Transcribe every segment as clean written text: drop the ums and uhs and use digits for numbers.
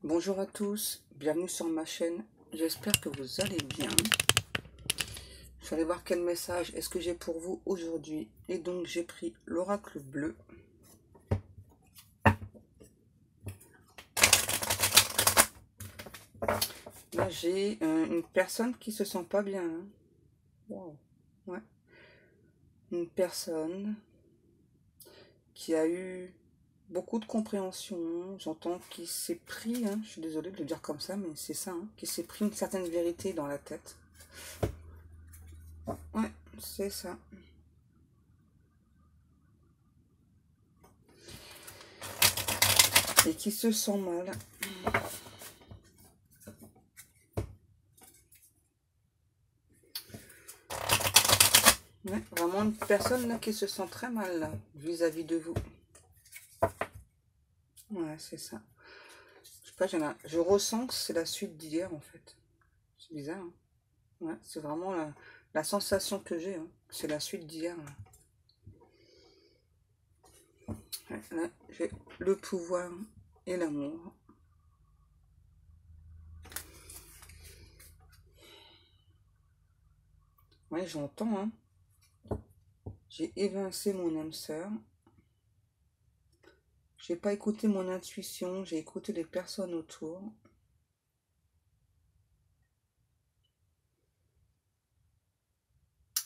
Bonjour à tous, bienvenue sur ma chaîne, j'espère que vous allez bien. Je vais aller voir quel message est-ce que j'ai pour vous aujourd'hui. Et donc j'ai pris l'oracle bleu. Là j'ai une personne qui se sent pas bien. Hein. Wow. Ouais. Une personne qui a eu beaucoup de compréhension. J'entends qu'il s'est pris, hein, je suis désolée de le dire comme ça, mais c'est ça, hein, qu'il s'est pris une certaine vérité dans la tête. Ouais, c'est ça. Et qui se sent mal. Ouais, vraiment une personne là, qui se sent très mal vis-à-vis de vous. Ouais, c'est ça. Je sais pas, je ressens que c'est la suite d'hier en fait. C'est bizarre. Hein, ouais, c'est vraiment la sensation que j'ai. Hein. C'est la suite d'hier. Ouais, là, j'ai le pouvoir et l'amour. Ouais, j'entends. Hein. J'ai évincé mon âme sœur. J'ai pas écouté mon intuition. J'ai écouté les personnes autour.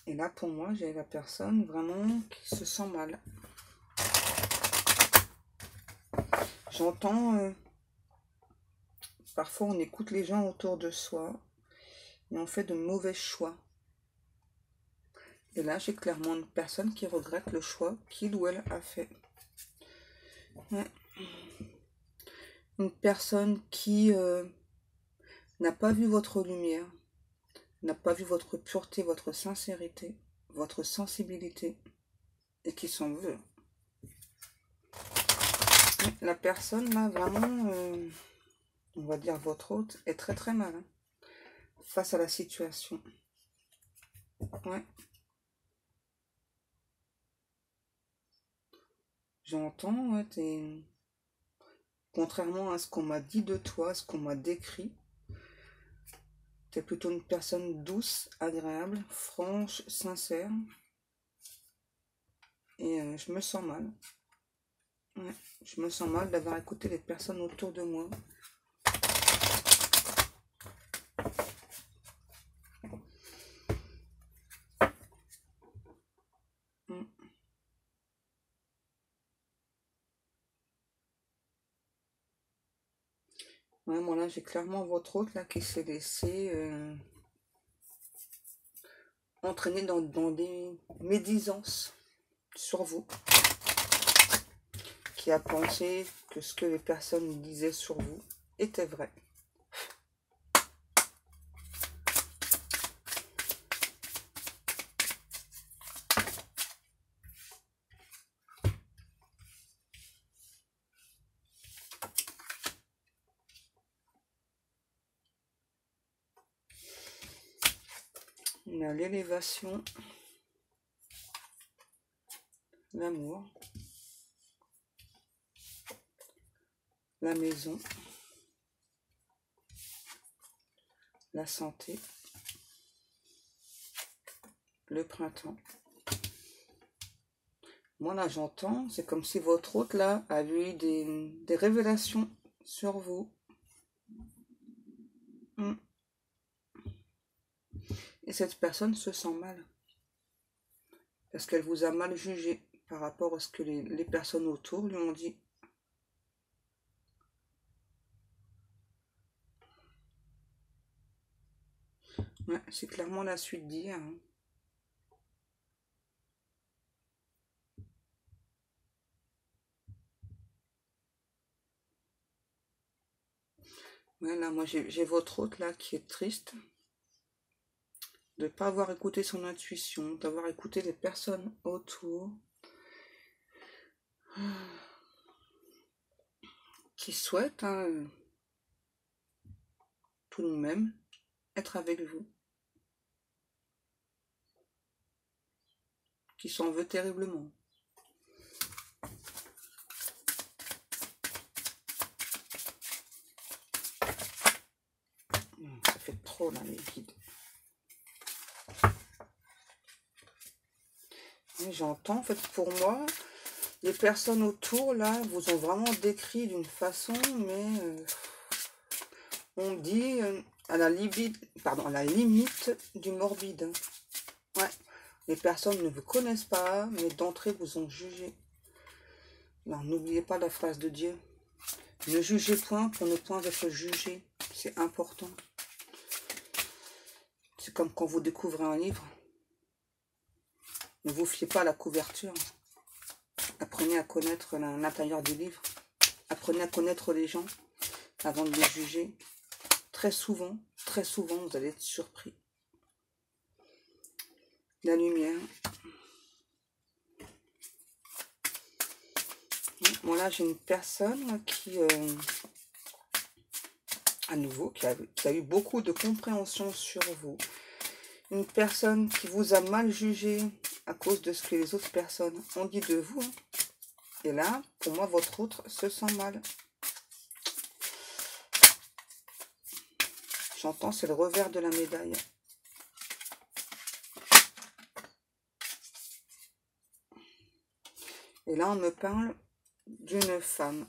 Et là, pour moi, j'ai la personne vraiment qui se sent mal. J'entends, parfois on écoute les gens autour de soi et on fait de mauvais choix. Et là, j'ai clairement une personne qui regrette le choix qu'il ou elle a fait. Ouais. Une personne qui n'a pas vu votre lumière, n'a pas vu votre pureté, votre sincérité, votre sensibilité et qui s'en veut. La personne là, vraiment, on va dire votre hôte, est très très mal hein, face à la situation. Ouais. J'entends, ouais, contrairement à ce qu'on m'a dit de toi, ce qu'on m'a décrit, tu es plutôt une personne douce, agréable, franche, sincère. Et je me sens mal. Ouais, je me sens mal d'avoir écouté les personnes autour de moi. Mm. Ouais, moi là, j'ai clairement votre hôte là qui s'est laissé entraîner dans des médisances sur vous. Qui a pensé que ce que les personnes disaient sur vous était vrai. On a l'élévation, l'amour, la maison, la santé, le printemps. Moi là j'entends, c'est comme si votre hôte là avait eu des révélations sur vous. Mm. Et cette personne se sent mal. Parce qu'elle vous a mal jugé par rapport à ce que les personnes autour lui ont dit. Ouais, c'est clairement la suite d'hier. Hein. Ouais, là, moi j'ai votre hôte là qui est triste de ne pas avoir écouté son intuition, d'avoir écouté les personnes autour qui souhaitent hein, tout de même être avec vous, qui s'en veut terriblement. fait trop là, les guides. J'entends, en fait, pour moi, les personnes autour, là, vous ont vraiment décrit d'une façon, mais on dit à la limite, pardon, à la limite du morbide. Ouais, les personnes ne vous connaissent pas, mais d'entrée vous ont jugé. Non, n'oubliez pas la phrase de Dieu. Ne jugez point pour ne point être jugé. C'est important. C'est comme quand vous découvrez un livre. Ne vous fiez pas à la couverture. Apprenez à connaître l'intérieur du livre. Apprenez à connaître les gens avant de les juger. Très souvent, vous allez être surpris. La lumière. Bon, là, j'ai une personne qui, à nouveau, qui a eu beaucoup de compréhension sur vous. Une personne qui vous a mal jugé à cause de ce que les autres personnes ont dit de vous. Hein. Et là, pour moi, votre autre se sent mal. J'entends, c'est le revers de la médaille. Et là, on me parle d'une femme.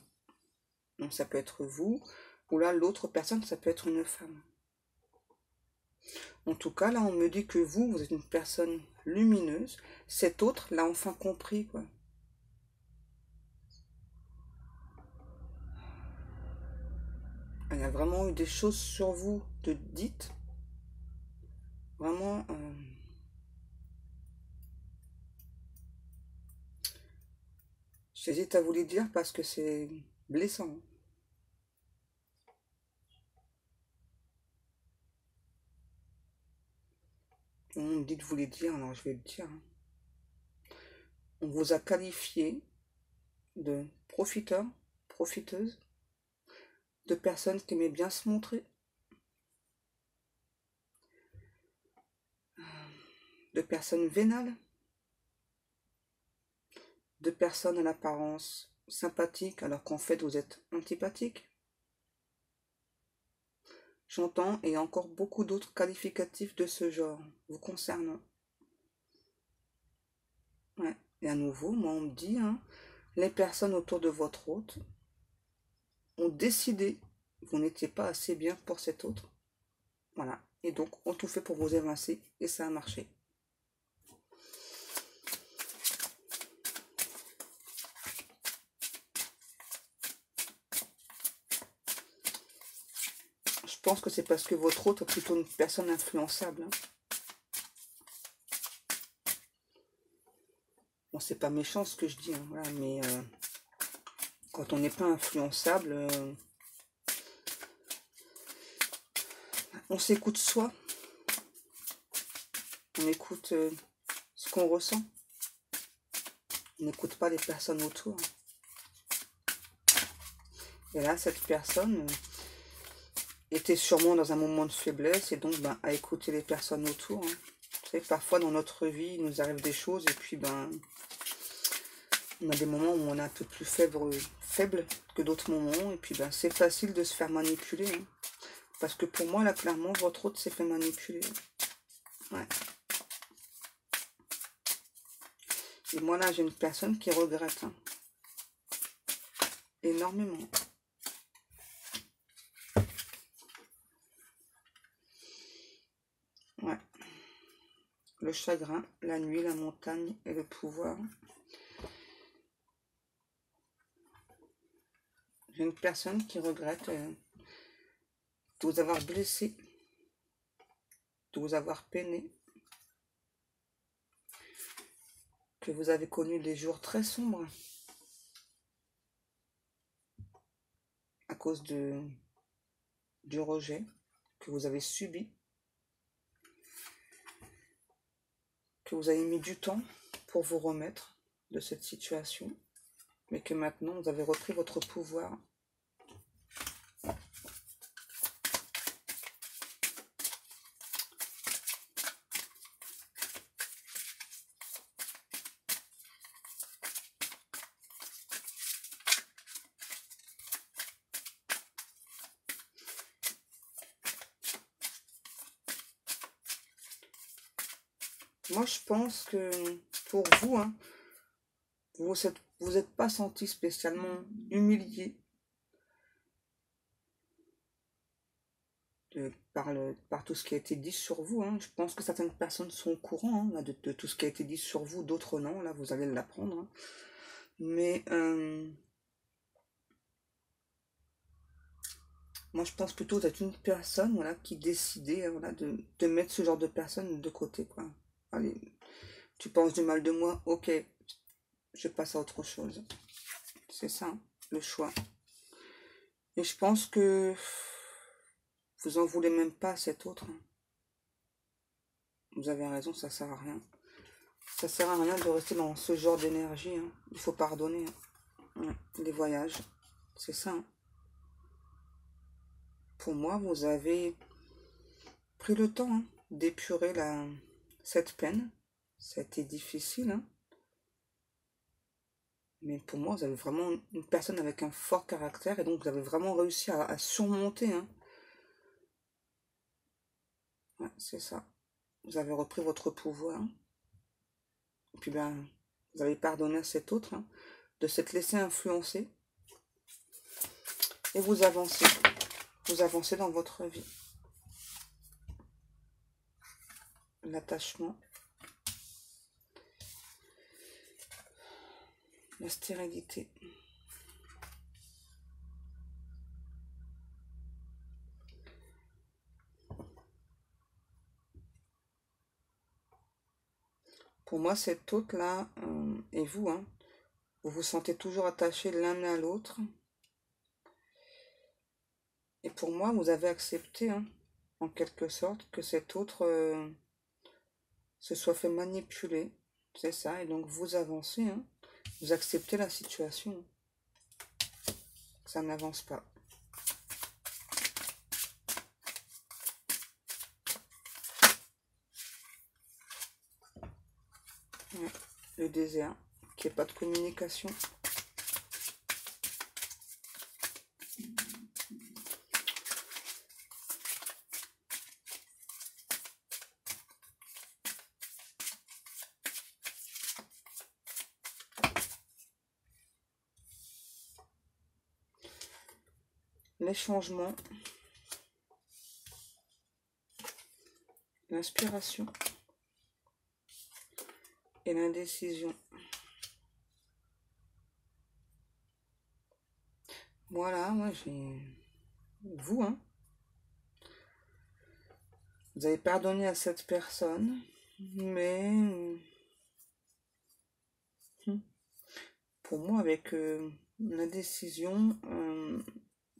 Donc, ça peut être vous, ou là, l'autre personne, ça peut être une femme. En tout cas, là, on me dit que vous êtes une personne lumineuse. Cet autre l'a enfin compris, quoi. Il y a vraiment eu des choses sur vous de dites. Vraiment... j'hésite à vous les dire parce que c'est blessant. On me dit de vous les dire, alors je vais le dire. On vous a qualifié de profiteurs, profiteuses, de personnes qui aimaient bien se montrer, de personnes vénales, de personnes à l'apparence sympathique alors qu'en fait vous êtes antipathique. J'entends et encore beaucoup d'autres qualificatifs de ce genre vous concernant. Ouais. Et à nouveau, moi on me dit, hein, les personnes autour de votre hôte ont décidé que vous n'étiez pas assez bien pour cet autre. Voilà. Et donc ont tout fait pour vous évincer et ça a marché. Je pense que c'est parce que votre hôte est plutôt une personne influençable. Hein. Bon, c'est pas méchant ce que je dis, hein, voilà, mais quand on n'est pas influençable, on s'écoute soi. On écoute ce qu'on ressent. On n'écoute pas les personnes autour. Et là, cette personne était sûrement dans un moment de faiblesse et donc à écouter les personnes autour. Hein. Vous savez, parfois dans notre vie, il nous arrive des choses et puis on a des moments où on est un peu plus faible que d'autres moments et puis c'est facile de se faire manipuler. Hein. Parce que pour moi, là, clairement, votre hôte s'est fait manipuler. Ouais. Et moi, là, j'ai une personne qui regrette. Hein. Énormément. Ouais. Le chagrin, la nuit, la montagne et le pouvoir. J'ai une personne qui regrette de vous avoir blessé, de vous avoir peiné, que vous avez connu des jours très sombres à cause du rejet que vous avez subi, que vous avez mis du temps pour vous remettre de cette situation, mais que maintenant vous avez repris votre pouvoir. Moi, je pense que pour vous, hein, vous êtes pas senti spécialement humilié par tout ce qui a été dit sur vous. Hein. Je pense que certaines personnes sont au courant hein, là, de tout ce qui a été dit sur vous, d'autres non. Là, vous allez l'apprendre. Hein. Mais moi, je pense plutôt d'être une personne voilà, qui décidait voilà, de mettre ce genre de personne de côté. Quoi. Allez, tu penses du mal de moi, ok, je passe à autre chose. C'est ça, hein, le choix. Et je pense que vous en voulez même pas à cet autre. Hein. Vous avez raison, ça sert à rien. Ça sert à rien de rester dans ce genre d'énergie. Hein. Il faut pardonner. Hein. Ouais, les voyages, c'est ça. Hein. Pour moi, vous avez pris le temps hein, d'épurer cette peine. Ça a été difficile. Hein. Mais pour moi, vous avez vraiment une personne avec un fort caractère. Et donc, vous avez vraiment réussi à surmonter. Hein. Ouais, c'est ça. Vous avez repris votre pouvoir. Et puis, ben, vous avez pardonné à cet autre. Hein, de s'être laissé influencer. Et vous avancez. Vous avancez dans votre vie. L'attachement. La stérilité. Pour moi, cet autre-là, et vous, hein, vous vous sentez toujours attachés l'un à l'autre. Et pour moi, vous avez accepté, hein, en quelque sorte, que cet autre se soit fait manipuler. C'est ça. Et donc, vous avancez. Hein, vous acceptez la situation. Ça n'avance pas. Ouais. Le désert. Qu'il n'y ait pas de communication. Les changements. L'inspiration. Et l'indécision. Voilà, moi j'ai... Vous, hein. Vous avez pardonné à cette personne, mais pour moi, avec la décision,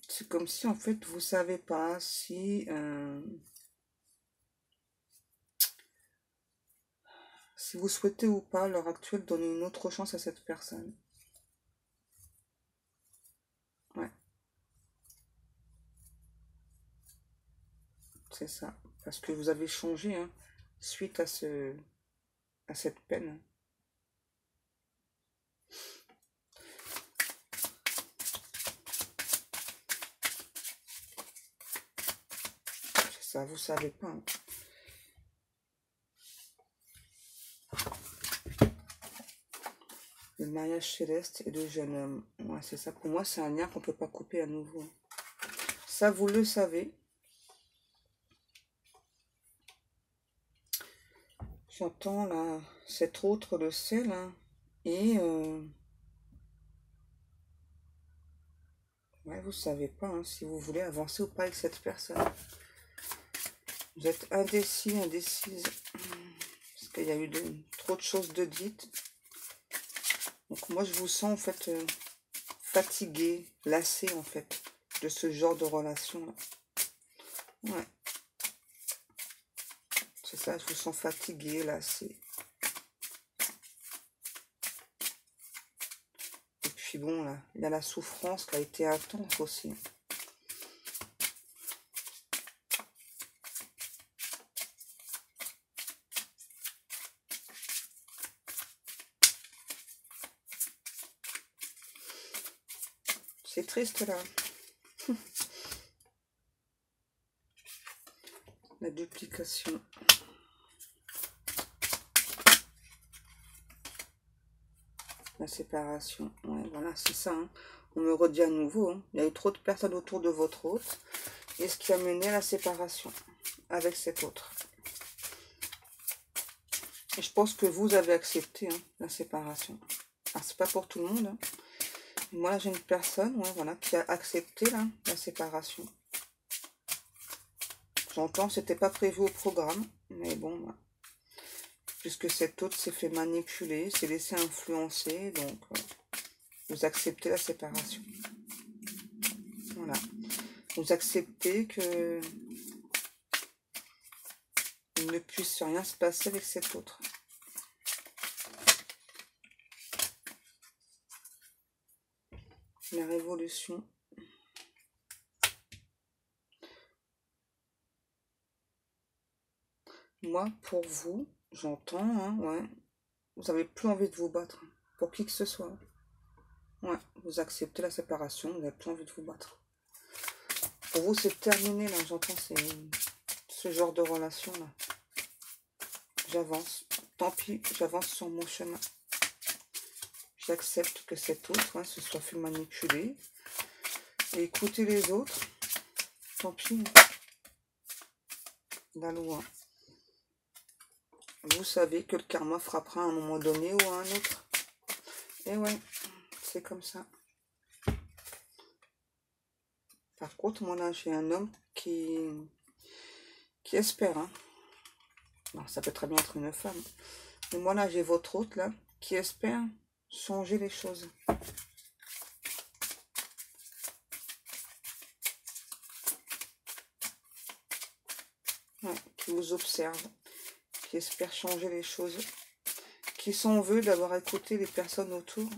c'est comme si en fait vous savez pas si vous souhaitez ou pas à l'heure actuelle donner une autre chance à cette personne. Ouais, c'est ça. Parce que vous avez changé hein, suite à cette peine. C'est ça, vous savez pas. Hein. Le mariage céleste et le jeune homme. Ouais, c'est ça. Pour moi, c'est un lien qu'on ne peut pas couper à nouveau. Ça, vous le savez. J'entends là, cet autre le sel. Hein, et ouais, vous savez pas hein, si vous voulez avancer ou pas avec cette personne. Vous êtes indécis, indécise. Parce qu'il y a eu trop de choses de dites. Donc moi, je vous sens en fait fatigué, lassé en fait de ce genre de relation. Là. Ouais. C'est ça, je vous sens fatigué, lassé. Et puis bon, là, il y a la souffrance qui a été intense aussi. C'est triste là. La duplication. séparation. Ouais, voilà, c'est ça. Hein. On me redit à nouveau. Hein. Il y a eu trop de personnes autour de votre hôte. Et ce qui a mené à la séparation avec cet autre. Et je pense que vous avez accepté hein, la séparation. Alors, c'est pas pour tout le monde. Hein. Moi, là, j'ai une personne ouais, voilà, qui a accepté là, la séparation. J'entends, c'était pas prévu au programme. Mais bon, voilà. Puisque cet autre s'est fait manipuler, s'est laissé influencer, donc vous acceptez la séparation. Voilà. Vous acceptez que il ne puisse rien se passer avec cet autre. La révolution. Moi, pour vous, j'entends, hein, ouais, vous n'avez plus envie de vous battre pour qui que ce soit. Ouais, vous acceptez la séparation, vous n'avez plus envie de vous battre. Pour vous, c'est terminé, là, j'entends ce genre de relation, là. J'avance. Tant pis, j'avance sur mon chemin. J'accepte que cet autre hein, se soit fait manipuler. Et écoutez les autres. Tant pis. La loi. Vous savez que le karma frappera à un moment donné ou à un autre. Et ouais, c'est comme ça. Par contre, moi là, j'ai un homme qui espère. Hein. Alors, ça peut très bien être une femme. Mais moi là, j'ai votre autre là, qui espère changer les choses. Ouais, qui vous observe, qui espère changer les choses, qui s'en veut d'avoir écouté les personnes autour.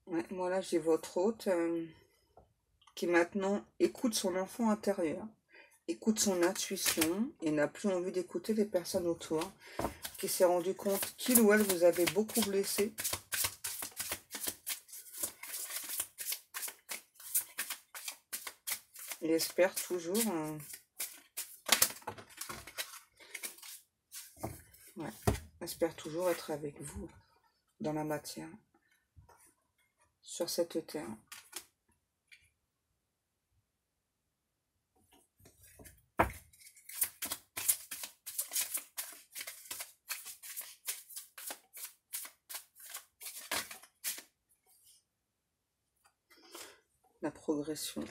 Ouais, moi là, j'ai votre hôte qui maintenant écoute son enfant intérieur, écoute son intuition et n'a plus envie d'écouter les personnes autour, qui s'est rendu compte qu'il ou elle vous avait beaucoup blessé. Il espère toujours ouais, espère toujours être avec vous dans la matière, sur cette terre. La progression.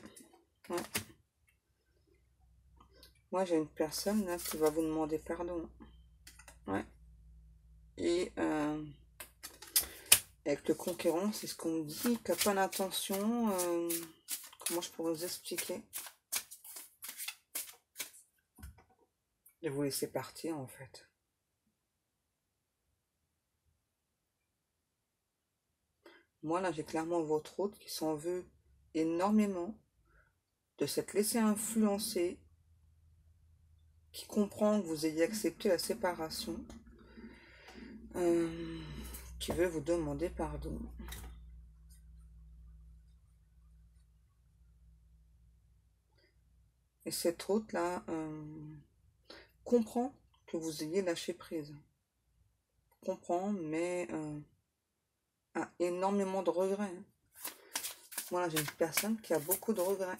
Ouais. Moi, j'ai une personne là qui va vous demander pardon. Ouais. Et avec le conquérant, c'est ce qu'on me dit, qui n'a pas l'intention. Comment je pourrais vous expliquer? De vous laisser partir, en fait. Moi, là, j'ai clairement votre hôte qui s'en veut énormément de s'être laissé influencer, qui comprend que vous ayez accepté la séparation, qui veut vous demander pardon. Et cette hôte-là comprend que vous ayez lâché prise. Comprend, mais a énormément de regrets. Voilà, j'ai une personne qui a beaucoup de regrets.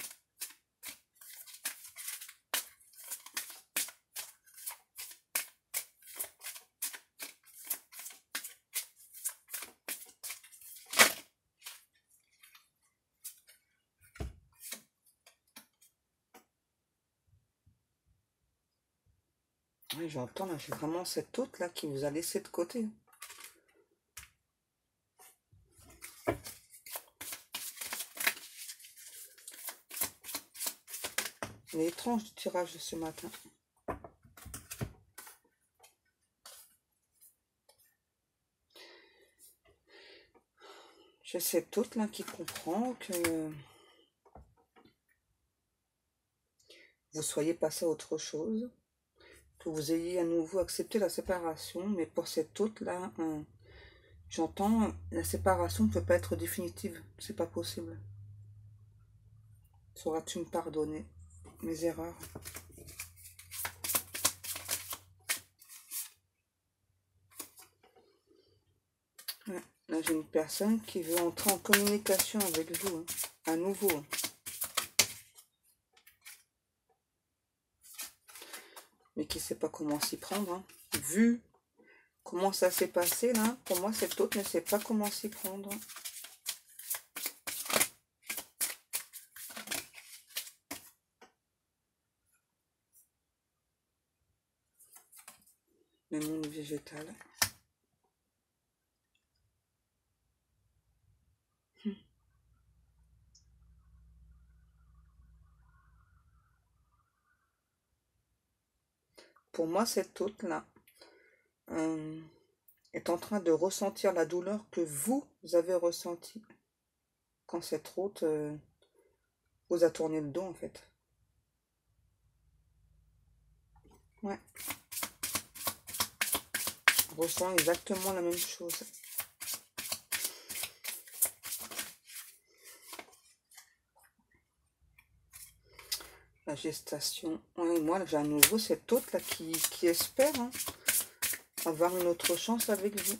Oui, j'entends, là, j'ai vraiment cette hôte là qui vous a laissé de côté. Il est étrange le tirage de ce matin. J'ai cette hôte là qui comprend que vous soyez passé à autre chose, que vous ayez à nouveau accepté la séparation, mais pour cet autre-là, j'entends, la séparation ne peut pas être définitive, c'est pas possible. Sauras-tu me pardonner mes erreurs? Ouais. Là, j'ai une personne qui veut entrer en communication avec vous, hein, à nouveau. Mais qui ne sait pas comment s'y prendre. Hein. Vu comment ça s'est passé, là, pour moi, cet autre ne sait pas comment s'y prendre. Le monde végétal. Pour moi, cet autre-là est en train de ressentir la douleur que vous avez ressentie quand cette autre vous a tourné le dos, en fait. Ouais. Ressent exactement la même chose. La gestation. Ouais, moi, j'ai à nouveau cet autre-là qui espère avoir une autre chance avec vous.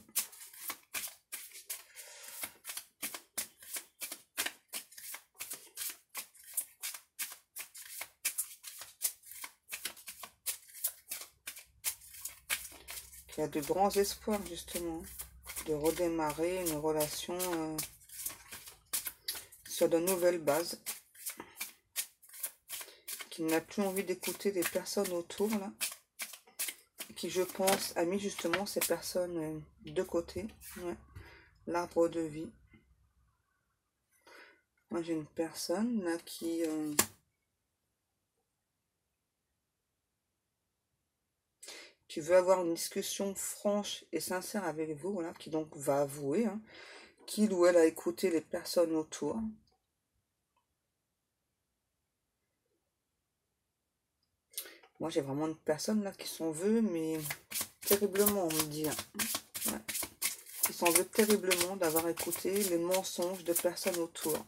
Qui a de grands espoirs, justement, de redémarrer une relation sur de nouvelles bases. Qui n'a plus envie d'écouter des personnes autour, là. Qui, je pense, a mis justement ces personnes de côté. Ouais. L'arbre de vie. Moi, j'ai une personne, là, qui veut avoir une discussion franche et sincère avec vous, voilà, qui donc va avouer qu'il ou elle a écouté les personnes autour. Moi, j'ai vraiment une personne là qui s'en veut, mais terriblement, on me dit. Ouais. Qui s'en veut terriblement d'avoir écouté les mensonges de personnes autour.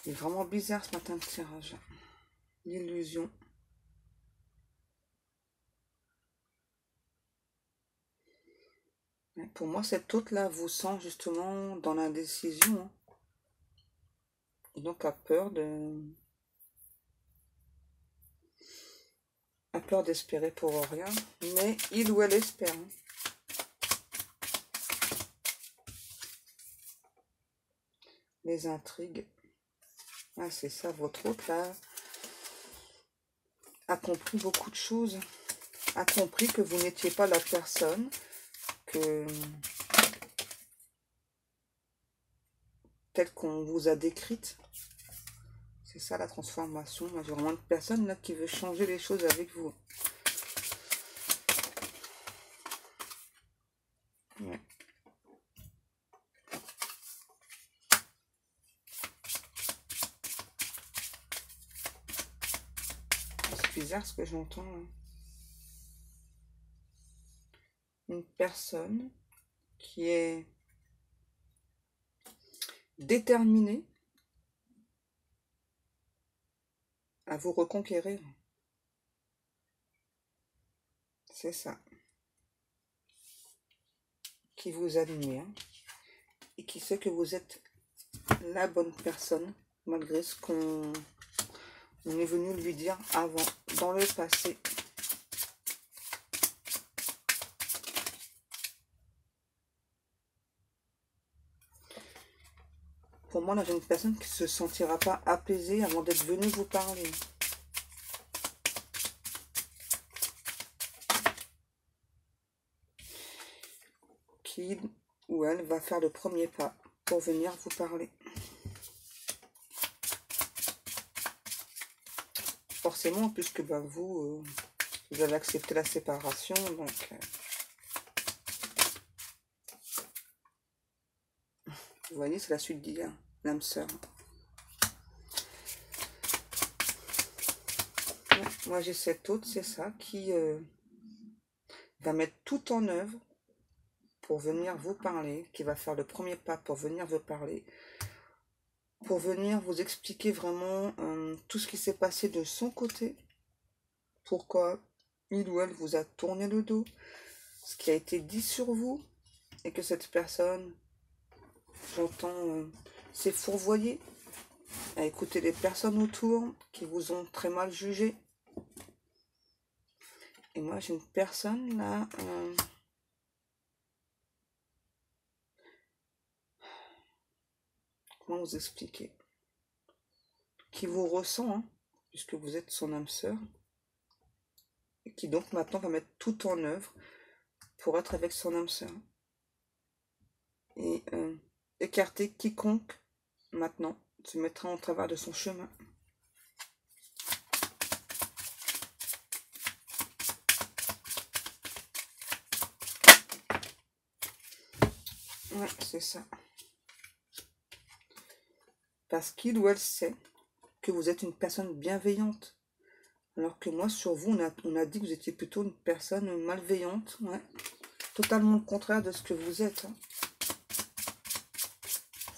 C'est vraiment bizarre ce matin de tirage. L'illusion. Pour moi, cet autre-là vous sent justement dans l'indécision. Et donc a peur d'espérer pour rien. Mais il ou elle espère. Les intrigues. Ah, c'est ça, votre autre là a compris beaucoup de choses. A compris que vous n'étiez pas la personne que telle qu'on vous a décrite. C'est ça la transformation. J'ai vraiment une personne là qui veut changer les choses avec vous. Ouais. C'est bizarre ce que j'entends. Une personne qui est déterminée à vous reconquérir. C'est ça. Qui vous admire et qui sait que vous êtes la bonne personne malgré ce qu'on est venu lui dire avant, dans le passé. Pour moi, là, j'ai une personne qui ne se sentira pas apaisée avant d'être venue vous parler. Qui ou elle va faire le premier pas pour venir vous parler. Forcément, puisque bah, vous avez accepté la séparation, donc... vous voyez, c'est la suite d'hier, l'âme sœur. Moi, j'ai cet autre, c'est ça, qui va mettre tout en œuvre pour venir vous parler, qui va faire le premier pas pour venir vous parler, pour venir vous expliquer vraiment tout ce qui s'est passé de son côté, pourquoi il ou elle vous a tourné le dos, ce qui a été dit sur vous, et que cette personne, j'entends, s'est fourvoyée à écouter les personnes autour qui vous ont très mal jugé. Et moi, j'ai une personne là, comment vous expliquer, qui vous ressent, hein, puisque vous êtes son âme sœur, et qui donc maintenant va mettre tout en œuvre pour être avec son âme sœur. Et écarter quiconque maintenant se mettra en travers de son chemin. Ouais, c'est ça. Parce qu'il ou elle sait que vous êtes une personne bienveillante. Alors que moi, sur vous, on a dit que vous étiez plutôt une personne malveillante. Ouais. Totalement le contraire de ce que vous êtes. Hein.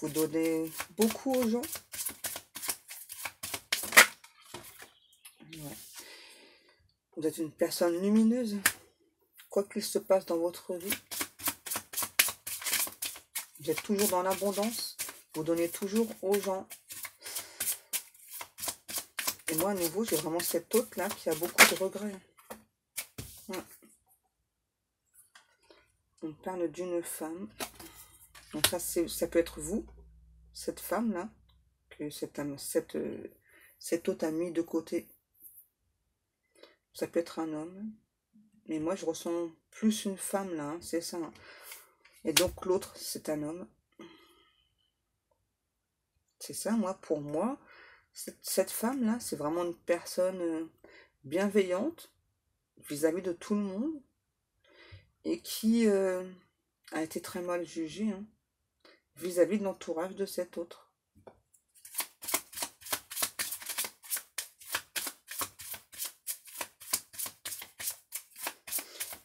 Vous donnez beaucoup aux gens. Ouais. Vous êtes une personne lumineuse. Quoi qu'il se passe dans votre vie, vous êtes toujours dans l'abondance. Vous donnez toujours aux gens. Et moi, à nouveau, j'ai vraiment cette hôte-là qui a beaucoup de regrets. Ouais. On parle d'une femme. Donc ça peut être vous, cette femme-là, que cette autre a mis de côté. Ça peut être un homme. Mais moi, je ressens plus une femme, là, hein, c'est ça. Hein. Et donc, l'autre, c'est un homme. C'est ça, moi, pour moi, cette femme-là, c'est vraiment une personne bienveillante vis-à-vis de tout le monde et qui a été très mal jugée hein, vis-à-vis de l'entourage de cet autre.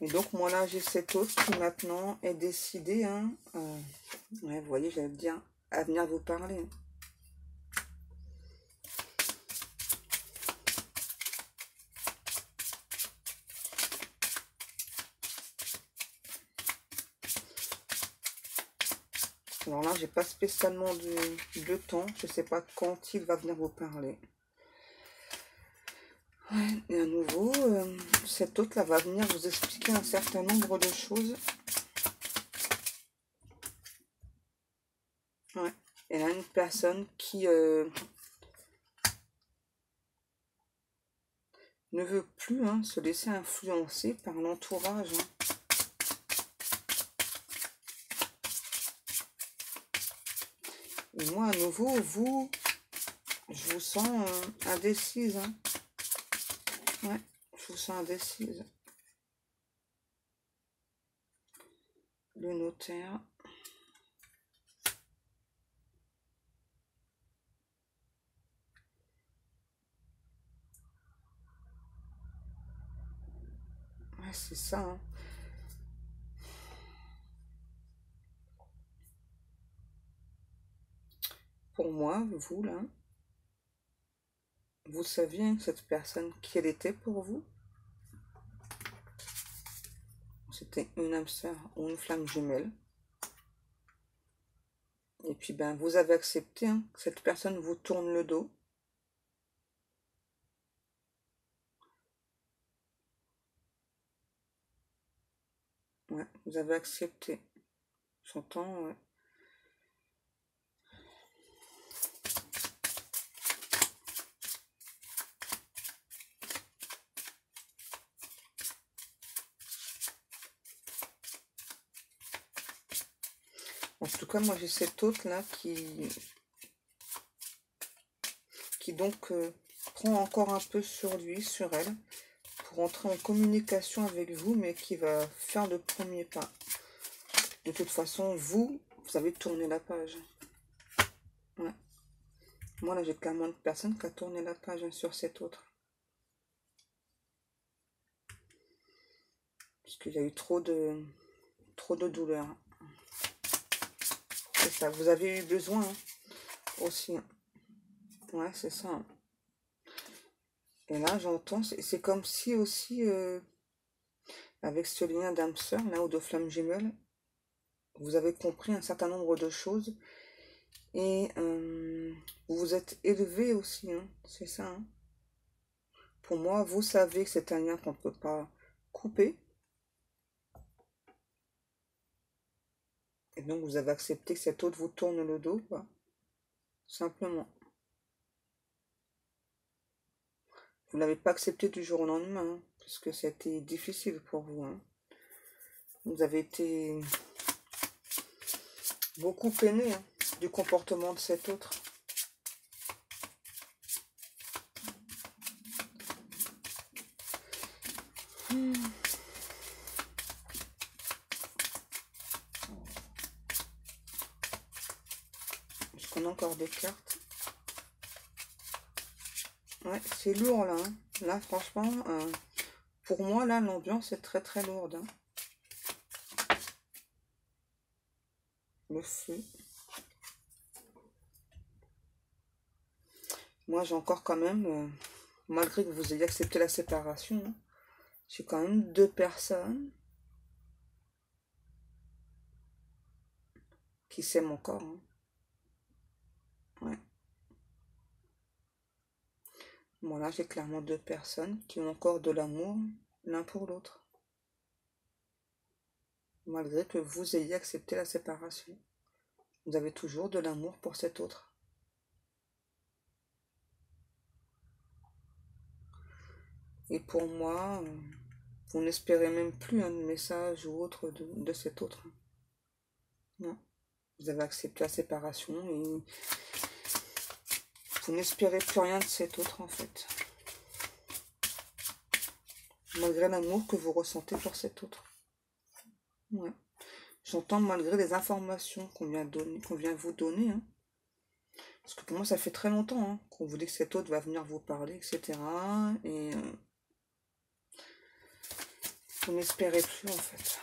Et donc, moi, là, j'ai cet autre qui, maintenant, est décidé, hein, ouais, vous voyez, j'allais dire, à venir vous parler. Alors là, j'ai pas spécialement de temps. Je sais pas quand il va venir vous parler. Ouais, et à nouveau, cet autre-là va venir vous expliquer un certain nombre de choses. Ouais. Et là, une personne qui ne veut plus hein, se laisser influencer par l'entourage. Hein. Et moi, à nouveau, je vous sens indécise. Hein. Ouais, je vous sens indécise. Le notaire. Ouais, c'est ça. Hein. Pour moi, vous, là, vous saviez cette personne, qui elle était pour vous? C'était une âme sœur ou une flamme jumelle. Et puis, ben, vous avez accepté hein, que cette personne vous tourne le dos. Ouais, vous avez accepté. J'entends, ouais. En tout cas, moi, j'ai cette autre-là qui donc prend encore un peu sur lui, sur elle, pour entrer en communication avec vous, mais qui va faire le premier pas. De toute façon, vous avez tourné la page. Ouais. Moi, là, j'ai clairement une personne qui a tourné la page hein, sur cette autre. Parce qu'il y a eu trop de douleur. C'est ça, vous avez eu besoin hein, aussi. Ouais, c'est ça. Hein. Et là, j'entends, c'est comme si aussi, avec ce lien d'âme sœur, là, ou de flamme jumelle, vous avez compris un certain nombre de choses. Et vous vous êtes élevé aussi, hein, c'est ça. Hein. Pour moi, vous savez que c'est un lien qu'on ne peut pas couper. Et donc, vous avez accepté que cet autre vous tourne le dos, quoi. Simplement. Vous ne l'avez pas accepté du jour au lendemain, hein, parce que c'était difficile pour vous. Hein. Vous avez été beaucoup peiné hein, du comportement de cet autre. Est-ce qu'on a encore des cartes? Ouais, c'est lourd là. Hein. Là, franchement, pour moi, là, l'ambiance est très très lourde. Hein. Le feu. Moi, j'ai encore quand même, malgré que vous ayez accepté la séparation, hein, j'ai quand même 2 personnes qui s'aiment encore. Hein. Ouais. Voilà, j'ai clairement 2 personnes qui ont encore de l'amour l'un pour l'autre. Malgré que vous ayez accepté la séparation. Vous avez toujours de l'amour pour cet autre. Et pour moi, vous n'espérez même plus un message ou autre de cet autre. Non. Vous avez accepté la séparation et vous n'espérez plus rien de cet autre en fait. Malgré l'amour que vous ressentez pour cet autre. Ouais. J'entends malgré les informations qu'on vient vous donner. Hein. Parce que pour moi, ça fait très longtemps hein, qu'on vous dit que cet autre va venir vous parler, etc. Et vous n'espérez plus en fait.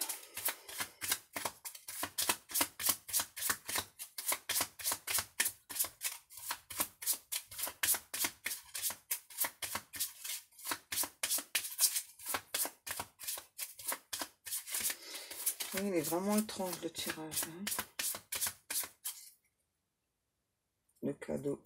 Oui, il est vraiment étrange le tirage. Hein. Le cadeau.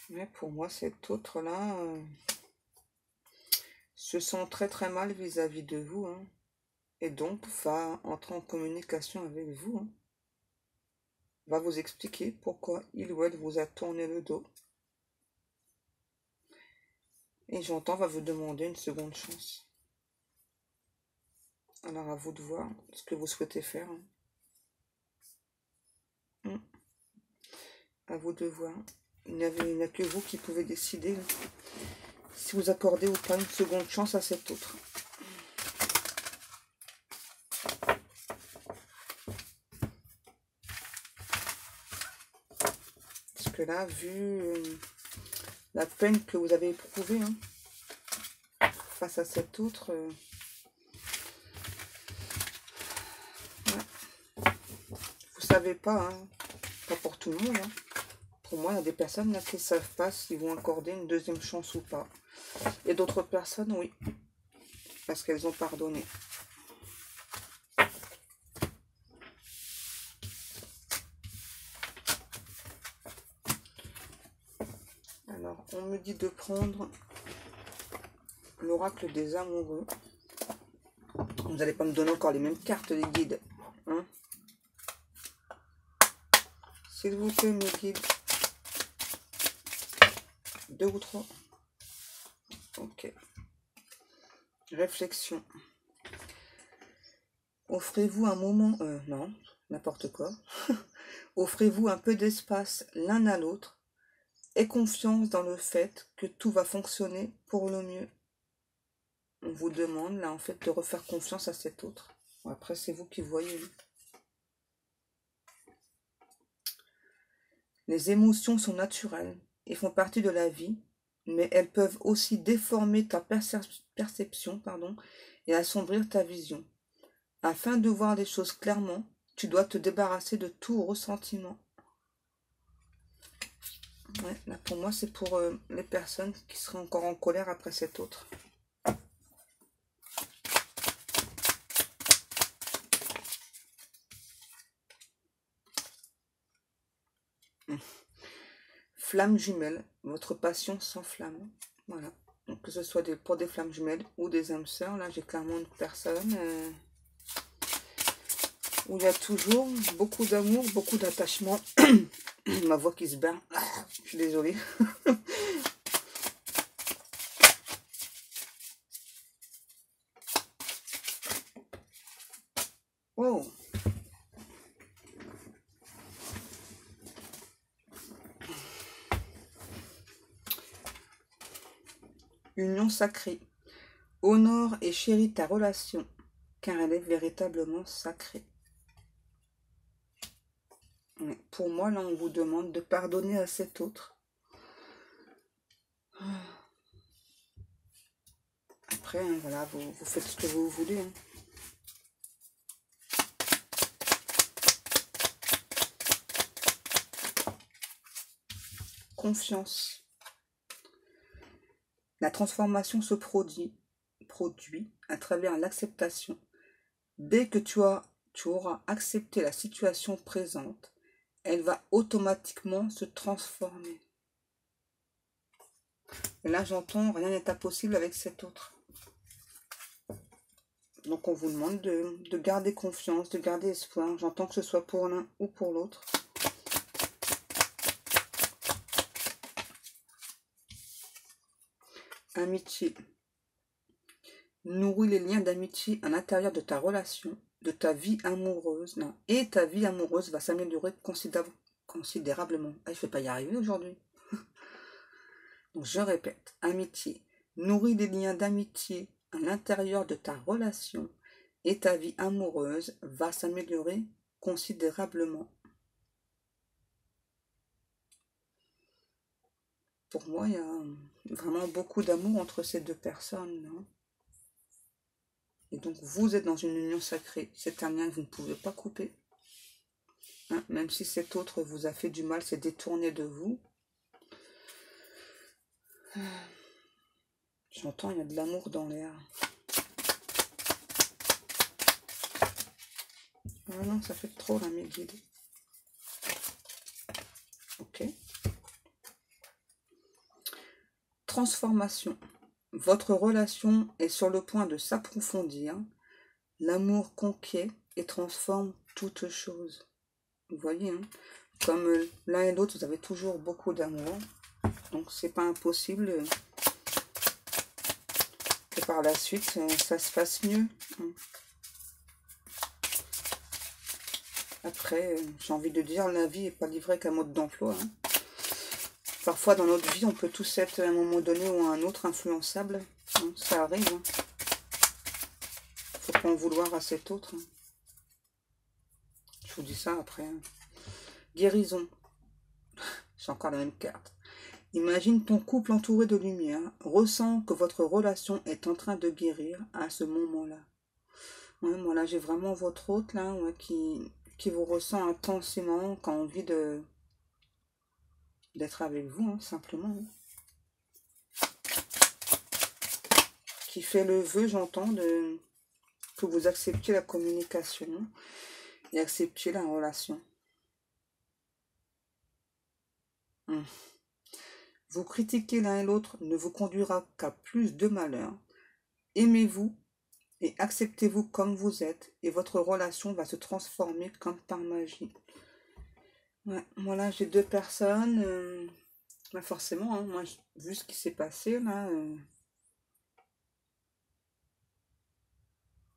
Mais pour moi, cet autre-là se sent très très mal vis-à-vis de vous. Hein, et donc va entrer en communication avec vous. Hein, va vous expliquer pourquoi il ou elle vous a tourné le dos. Et j'entends va vous demander une seconde chance. Alors à vous de voir ce que vous souhaitez faire. Hein. À vous de voir. Il n'y a que vous qui pouvez décider si vous accordez ou pas une seconde chance à cet autre. Parce que là, vu la peine que vous avez éprouvée hein, face à cet autre, ouais. Vous savez pas, hein, pas pour tout le monde. Hein. Pour moi, il y a des personnes là qui ne savent pas s'ils vont accorder une deuxième chance ou pas. Et d'autres personnes, oui, parce qu'elles ont pardonné. Alors, on me dit de prendre l'oracle des amoureux. Vous n'allez pas me donner encore les mêmes cartes, les guides. Hein, s'il vous plaît, mes guides. 2 ou 3. Ok. Réflexion. Offrez-vous un moment... non, n'importe quoi. Offrez-vous un peu d'espace l'un à l'autre et confiance dans le fait que tout va fonctionner pour le mieux. On vous demande, là, en fait, de refaire confiance à cet autre. Bon, après, c'est vous qui voyez. Les émotions sont naturelles et font partie de la vie, mais elles peuvent aussi déformer ta perception, et assombrir ta vision. Afin de voir les choses clairement, tu dois te débarrasser de tout ressentiment. Ouais, là pour moi, c'est pour les personnes qui seraient encore en colère après cet autre. Flamme jumelle, votre passion s'enflamme. Voilà. Donc, que ce soit pour des flammes jumelles ou des âmes sœurs, là j'ai clairement une personne où il y a toujours beaucoup d'amour, beaucoup d'attachement. Ma voix qui se bat. Je suis désolée. Oh. Union sacrée. Honore et chéris ta relation, car elle est véritablement sacrée. Pour moi, là, on vous demande de pardonner à cet autre. Après, hein, voilà, vous faites ce que vous voulez. Hein. Confiance. La transformation se produit à travers l'acceptation. Dès que tu auras accepté la situation présente, elle va automatiquement se transformer. Et là, j'entends, rien n'est impossible avec cet autre. Donc, on vous demande de garder confiance, de garder espoir. J'entends que ce soit pour l'un ou pour l'autre. Amitié. Nourris les liens d'amitié à l'intérieur de ta relation, de ta vie amoureuse. Non, et ta vie amoureuse va s'améliorer considérablement. Ah, je ne vais pas y arriver aujourd'hui. Donc, je répète, amitié. Nourris les liens d'amitié à l'intérieur de ta relation et ta vie amoureuse va s'améliorer considérablement. Pour moi, il y a vraiment beaucoup d'amour entre ces deux personnes. Hein. Et donc, vous êtes dans une union sacrée. C'est un lien que vous ne pouvez pas couper. Hein, même si cet autre vous a fait du mal, s'est détourné de vous. J'entends, il y a de l'amour dans l'air. Ah non, ça fait trop là, mes guides. Ok. Transformation. Votre relation est sur le point de s'approfondir. L'amour conquiert et transforme toute chose. Vous voyez, hein, comme l'un et l'autre, vous avez toujours beaucoup d'amour. Donc, c'est pas impossible que par la suite, ça se fasse mieux. Après, j'ai envie de dire, la vie n'est pas livrée qu'à mode d'emploi. Hein. Parfois, dans notre vie, on peut tous être à un moment donné ou à un autre influençable. Hein, ça arrive. Hein. Faut pas en vouloir à cet autre. Hein. Je vous dis ça après. Hein. Guérison. C'est encore la même carte. Imagine ton couple entouré de lumière. Ressens que votre relation est en train de guérir à ce moment-là. Ouais, moi là, j'ai vraiment votre hôte là, ouais, qui vous ressent intensément, qui a envie d'être avec vous, hein, simplement. Hein. Qui fait le vœu, j'entends, que vous acceptiez la communication et acceptiez la relation. Vous critiquer l'un et l'autre ne vous conduira qu'à plus de malheur. Aimez-vous et acceptez-vous comme vous êtes et votre relation va se transformer comme par magie. Ouais, voilà, j'ai deux personnes. Bah forcément, hein, moi, vu ce qui s'est passé, là,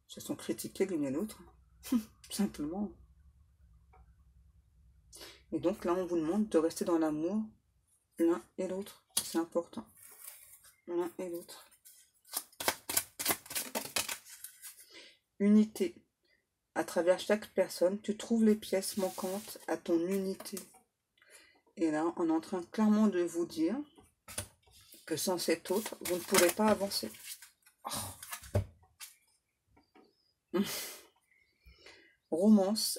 se sont critiqués l'une et l'autre. Simplement. Et donc là, on vous demande de rester dans l'amour l'un et l'autre. C'est important. L'un et l'autre. Unité. À travers chaque personne, tu trouves les pièces manquantes à ton unité. Et là, on est en train clairement de vous dire que sans cet autre, vous ne pourrez pas avancer. Oh. Romance,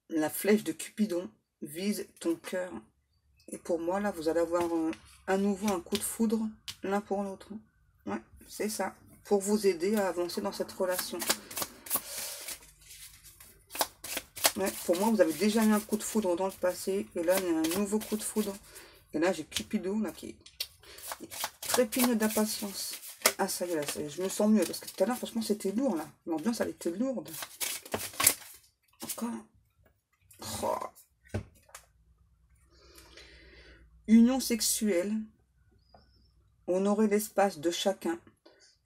la flèche de Cupidon vise ton cœur. Et pour moi, là, vous allez avoir à nouveau un coup de foudre l'un pour l'autre. Ouais, c'est ça. Pour vous aider à avancer dans cette relation. Ouais, pour moi, vous avez déjà eu un coup de foudre dans le passé. Et là, il y a un nouveau coup de foudre. Et là, j'ai Cupidon là, qui trépigne d'impatience. Ah, ça y est, là, je me sens mieux. Parce que tout à l'heure, franchement, c'était lourd, là. L'ambiance, elle était lourde. Encore. Oh. Union sexuelle. Honorez l'espace de chacun.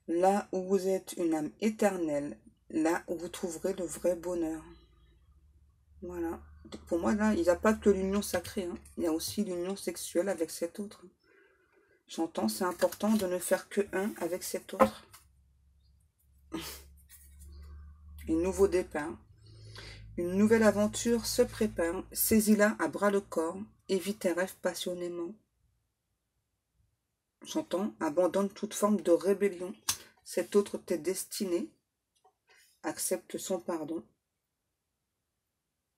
Là où vous êtes une âme éternelle. Là où vous trouverez le vrai bonheur. Voilà. Pour moi, là, il n'y a pas que l'union sacrée. Hein. Il y a aussi l'union sexuelle avec cet autre. J'entends, c'est important de ne faire que un avec cet autre. Un nouveau départ. Une nouvelle aventure se prépare. Saisis-la à bras le corps. Évite tes rêves passionnément. J'entends, abandonne toute forme de rébellion. Cet autre t'est destiné. Accepte son pardon.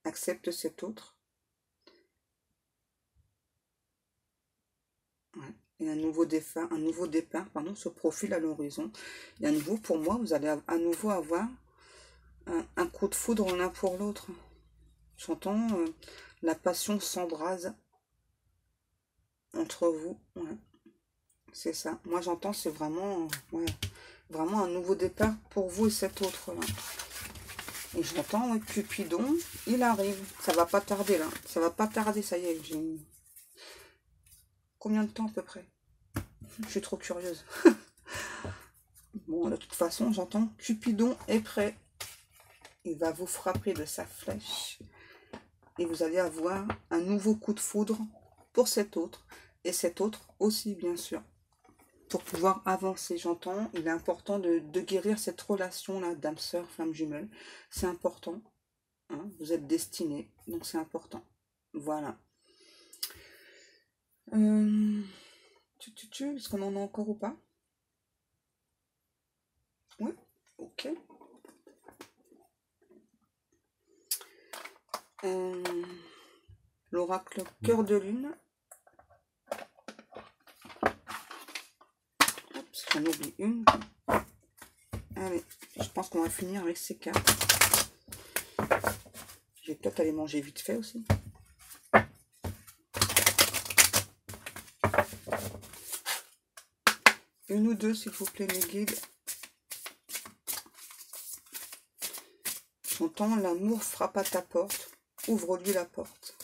Accepte cet autre. Ouais. Et un nouveau départ, se profile à l'horizon. Et à nouveau, pour moi, vous allez à nouveau avoir un coup de foudre l'un pour l'autre. J'entends la passion s'embrase entre vous. Ouais. C'est ça. Moi, j'entends, c'est vraiment, ouais, vraiment un nouveau départ pour vous et cet autre-là. Et j'entends, ouais, Cupidon, il arrive. Ça va pas tarder, là. Ça va pas tarder, ça y est. J'ai... Combien de temps, à peu près? Je suis trop curieuse. Bon, de toute façon, j'entends, Cupidon est prêt. Il va vous frapper de sa flèche. Et vous allez avoir un nouveau coup de foudre pour cet autre. Et cet autre aussi, bien sûr. Pour pouvoir avancer, j'entends, il est important de guérir cette relation-là d'âme sœur, flamme jumelle. C'est important. Hein, vous êtes destinés, donc c'est important. Voilà. Est-ce qu'on en a encore ou pas? Oui, ok. L'oracle cœur de lune. Oups, j'en oublie une. Allez, je pense qu'on va finir avec ces cartes. Je vais peut-être aller manger vite fait aussi. Une ou deux, s'il vous plaît, mes guides. J'entends, l'amour frappe à ta porte. Ouvre-lui la porte.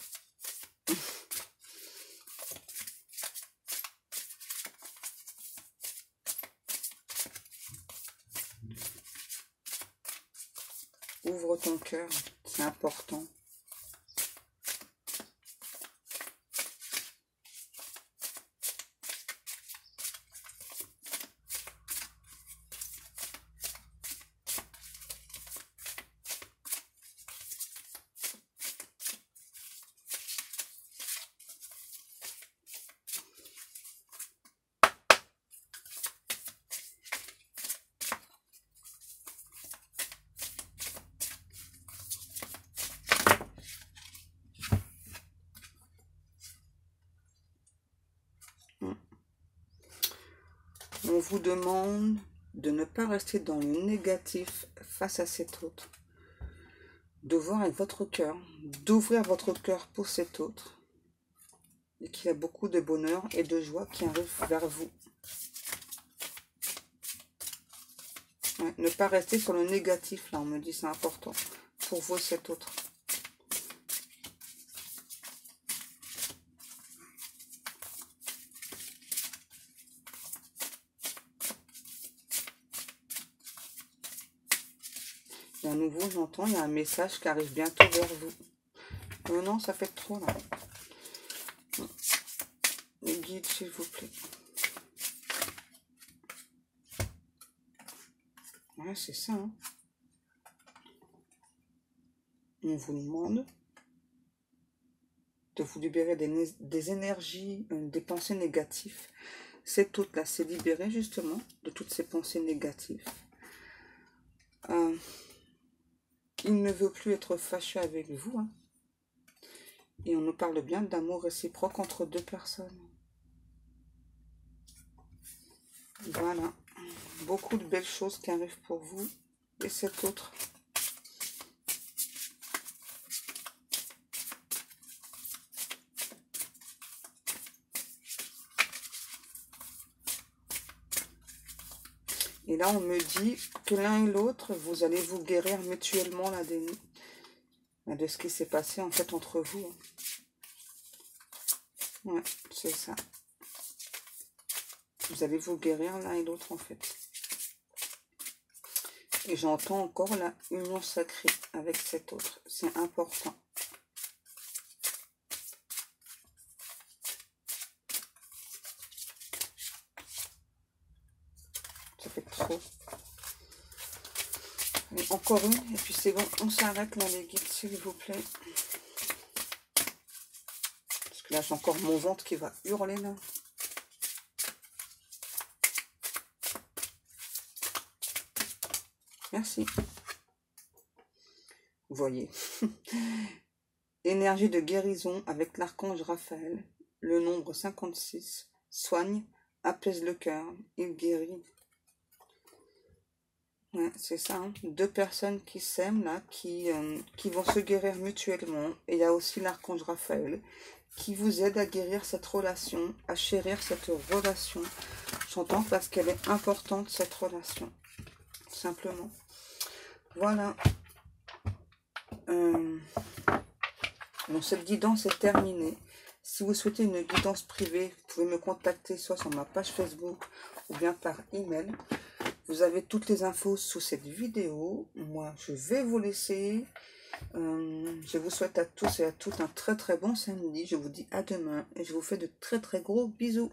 Ouvre ton cœur, c'est important. On vous demande de ne pas rester dans le négatif face à cet autre. De voir avec votre cœur, d'ouvrir votre cœur pour cet autre. Et qu'il y a beaucoup de bonheur et de joie qui arrivent vers vous. Ouais, ne pas rester sur le négatif, là, on me dit, c'est important. Pour vous et cet autre. Et à nouveau, j'entends, il y a un message qui arrive bientôt vers vous. Oh non, ça fait trop, là. Les guides, s'il vous plaît. Ouais, c'est ça, hein. On vous demande de vous libérer des énergies, des pensées négatives. Cette hôte-là s'est libérée justement de toutes ces pensées négatives. Il ne veut plus être fâché avec vous. Hein. Et on nous parle bien d'amour réciproque entre deux personnes. Voilà. Beaucoup de belles choses qui arrivent pour vous. Et cet autre. Et là, on me dit que l'un et l'autre, vous allez vous guérir mutuellement là, de ce qui s'est passé en fait entre vous. Ouais, c'est ça. Vous allez vous guérir l'un et l'autre en fait. Et j'entends encore la union sacrée avec cet autre. C'est important. Ça fait trop. Et encore une, et puis c'est bon, on s'arrête là les guides, s'il vous plaît. Parce que là j'ai encore mon ventre qui va hurler là. Merci. Vous voyez. Énergie de guérison avec l'archange Raphaël. Le nombre 56. Soigne, apaise le cœur, il guérit. Ouais, c'est ça. Hein. Deux personnes qui s'aiment là, qui vont se guérir mutuellement. Et il y a aussi l'archange Raphaël qui vous aide à guérir cette relation, à chérir cette relation. J'entends parce qu'elle est importante, cette relation. Simplement. Voilà. Donc cette guidance est terminée. Si vous souhaitez une guidance privée, vous pouvez me contacter soit sur ma page Facebook ou bien par email. Vous avez toutes les infos sous cette vidéo. Moi, je vais vous laisser. Je vous souhaite à tous et à toutes un très très bon samedi. Je vous dis à demain et je vous fais de très très gros bisous.